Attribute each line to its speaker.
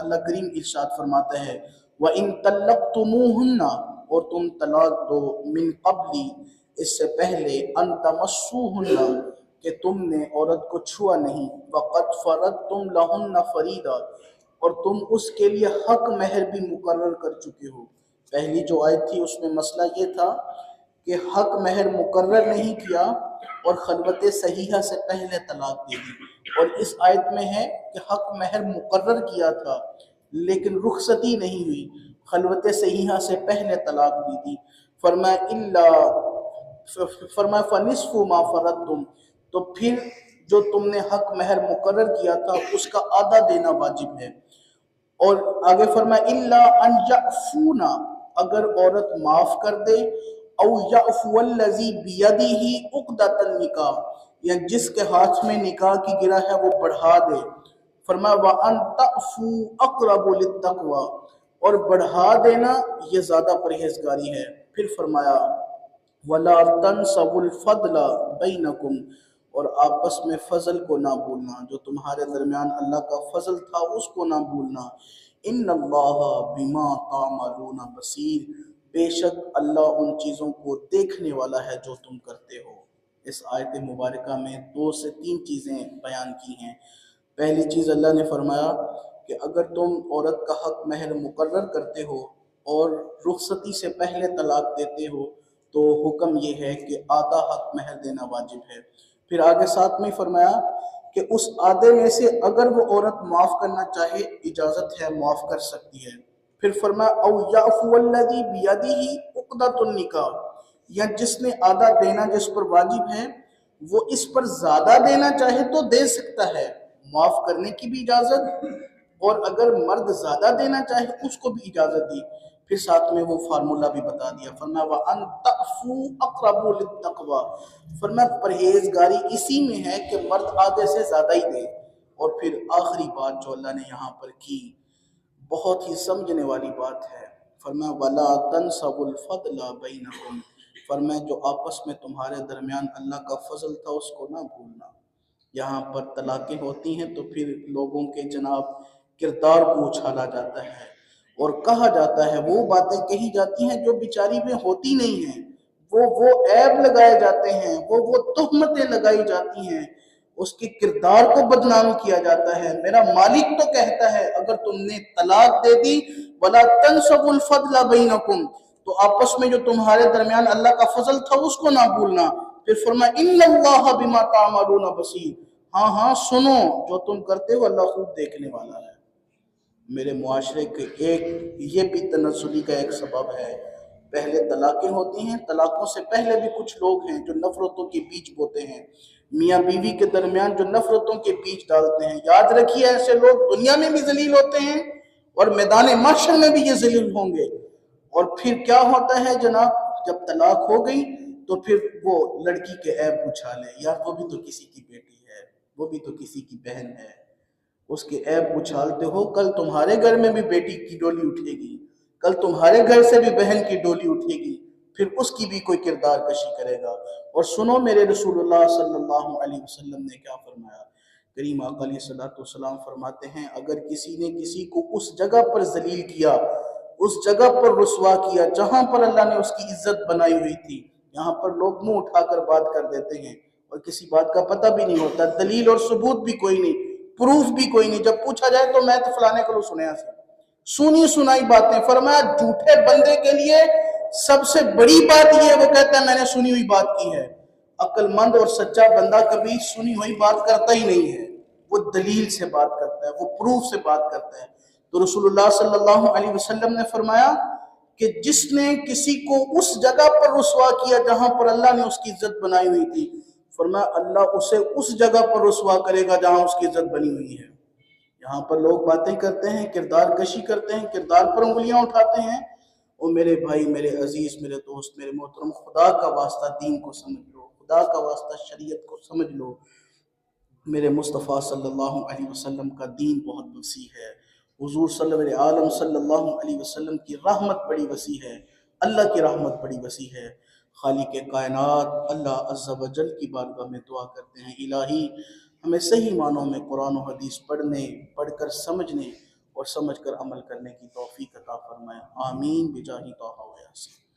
Speaker 1: اللہ کریم ارشاد فرماتا ہے وَإِن طَلَّقْتُمُوهُنَّ اور تم طلاق دو من قبلی اس سے پہلے ان تمسوهن کہ تم نے عورت کو چھوا نہیں وقد فرضتم لهن فریضہ اور تم اس کے لیے حق مہر بھی مقرر کر چکے ہو۔ پہلی جو آیت تھی اس میں مسئلہ یہ تھا کہ حق مہر مقرر نہیں کیا اور خلوت صحیحہ سے پہلے طلاق دے دی، اور اس آیت میں ہے کہ حق مہر مقرر کیا تھا لیکن رخصتی نہیں ہوئی، خلوت صحیحہ سے پہلے طلاق دی تھی۔ فرمایا فنصف ما فرضتم تو پھر جو تم نے حق مہر مقرر کیا تھا اس کا آدھا دینا واجب ہے۔ اور آگے فرمایا الا ان یعفونا اگر عورت معاف کر دے او یعفو الذی بیدہ عقدۃ النکاح یا جس کے ہاتھ میں نکاح کی گرہ ہے وہ بڑھا دے۔ فرمایا وان تعفو اقرب للتقوی اور بڑھا دینا یہ زیادہ پرہیزگاری ہے۔ پھر فرمایا وَلَا تَنْسَوُا الْفَضْلَ بَيْنَكُمْ اور آپس میں فضل کو نہ بھولنا، جو تمہارے درمیان اللہ کا فضل تھا اس کو نہ بھولنا۔ إِنَّ اللَّهَ بِمَا تَعْمَلُونَ بَصِيرٌ بے شک اللہ ان چیزوں کو دیکھنے والا ہے جو تم کرتے ہو۔ اس آیت مبارکہ میں 2 سے 3 چیزیں بیان کی ہیں۔ پہلی چیز اللہ نے فرمایا کہ اگر تم عورت کا حق مہر مقرر کرتے ہو اور رخصتی سے پہلے طلاق دیتے ہو تو حکم یہ ہے کہ آدھا حق مہر دینا واجب ہے۔ پھر آگے ساتھ میں فرمایا کہ اس آدھے میں سے اگر وہ عورت معاف کرنا چاہے اجازت ہے، معاف کر سکتی ہے۔ پھر فرمایا او یعفو الذی بیدہ عقدۃ النکاح یا جس نے آدھا دینا جس پر واجب ہے وہ اس پر زیادہ دینا چاہے تو دے سکتا ہے، معاف کرنے کی بھی اجازت، اور اگر مرد زیادہ دینا چاہے اس کو بھی اجازت دی۔ پھر ساتھ میں وہ فارمولہ بھی بتا دیا، فرمایا وَأَن تَعْفُوا أَقْرَبُ لِلتَّقْوَى فرمایا پرہیزگاری اسی میں ہے کہ مرد آدھے سے زیادہ ہی دے۔ اور پھر آخری بات جو اللہ نے یہاں پر کی بہت ہی سمجھنے والی بات ہے، فرمایا وَلَا تَنْسَوُا الْفَضْلَ بَيْنَكُمْ فرمایا جو آپس میں تمہارے درمیان اللہ کا فضل تھا اس کو نہ بھولنا۔ یہاں پر طلاقیں ہوتی ہیں تو پھر لوگوں کے جناب کردار کو اچھالا جاتا ہے اور کہا جاتا ہے، وہ باتیں کہی جاتی ہیں جو بیچاری میں ہوتی نہیں ہیں، وہ عیب لگائے جاتے ہیں، وہ تہمتیں لگائی جاتی ہیں، اس کے کردار کو بدنام کیا جاتا ہے۔ میرا مالک تو کہتا ہے اگر تم نے طلاق دے دی وَلَا تَنْسَوُا الْفَضْلَ بَيْنَكُمْ تو آپس میں جو تمہارے درمیان اللہ کا فضل تھا اس کو نہ بھولنا۔ پھر فرمایا إِنَّ اللَّهَ بِمَا تَعْمَلُونَ بَصِيرٌ ہاں سنو جو تم کرتے ہو اللہ خوب دیکھنے والا ہے۔ میرے معاشرے کے یہ بھی تنزلی کا ایک سبب ہے، پہلے طلاقیں ہوتی ہیں، طلاقوں سے پہلے بھی کچھ لوگ ہیں جو نفرتوں کے بیج بوتے ہیں، میاں بیوی کے درمیان جو نفرتوں کے بیج ڈالتے ہیں۔ یاد رکھیے ایسے لوگ دنیا میں بھی ذلیل ہوتے ہیں اور میدان محشر میں بھی یہ ذلیل ہوں گے۔ اور پھر کیا ہوتا ہے جناب، جب طلاق ہو گئی تو پھر وہ لڑکی کے عیب اچھالے، یار وہ بھی تو کسی کی بیٹی ہے، وہ بھی تو کسی کی بہن ہے، اس کے عیب اچھالتے ہو، کل تمہارے گھر میں بھی بیٹی کی ڈولی اٹھے گی، کل تمہارے گھر سے بھی بہن کی ڈولی اٹھے گی، پھر اس کی بھی کوئی کردار کشی کرے گا۔ اور سنو میرے رسول اللہ صلی اللہ علیہ وسلم نے کیا فرمایا، کریم آقا علیہ الصلوۃ والسلام فرماتے ہیں اگر کسی نے کسی کو اس جگہ پر ذلیل کیا، اس جگہ پر رسوا کیا جہاں پر اللہ نے اس کی عزت بنائی ہوئی تھی، یہاں پر لوگ منہ اٹھا کر بات کر دیتے ہیں اور کسی بات کا پتہ بھی نہیں ہوتا، دلیل اور ثبوت بھی کوئی نہیں، پروف بھی کوئی نہیں، جب پوچھا جائے تو میں تو فلانے کو سنیا سے سنی سنائی باتیں۔ فرمایا جھوٹے بندے کے لیے سب سے بڑی بات یہ ہے وہ کہتا ہے میں نے سنی ہوئی بات کی ہے، عقل مند اور سچا بندہ کبھی سنی ہوئی بات کرتا ہی نہیں ہے، وہ دلیل سے بات کرتا ہے، وہ پروف سے بات کرتا ہے۔ تو رسول اللہ صلی اللہ علیہ وسلم نے فرمایا کہ جس نے کسی کو اس جگہ پر رسوا کیا جہاں پر اللہ نے اس کی عزت بنائی ہوئی تھی، فرمایا اللہ اسے اس جگہ پر رسوا کرے گا جہاں اس کی عزت بنی ہوئی ہے۔ یہاں پر لوگ باتیں کرتے ہیں، کردار کشی کرتے ہیں، کردار پر انگلیاں اٹھاتے ہیں۔ اور میرے بھائی، میرے عزیز، میرے دوست، میرے محترم، خدا کا واسطہ دین کو سمجھ لو، خدا کا واسطہ شریعت کو سمجھ لو۔ میرے مصطفیٰ صلی اللہ علیہ وسلم کا دین بہت وسیع ہے، حضور صلی اللہ علیہ صلی اللہ علیہ وسلم کی رحمت بڑی وسیع ہے، اللہ کی رحمت بڑی وسیع ہے۔ خالق کائنات اللہ عز و جل کی بارگاہ میں دعا کرتے ہیں، الہی ہمیں صحیح معنوں میں قرآن و حدیث پڑھنے، پڑھ کر سمجھنے اور سمجھ کر عمل کرنے کی توفیق عطا فرمائے. آمین بجاہ طٰہٰ و یاسین.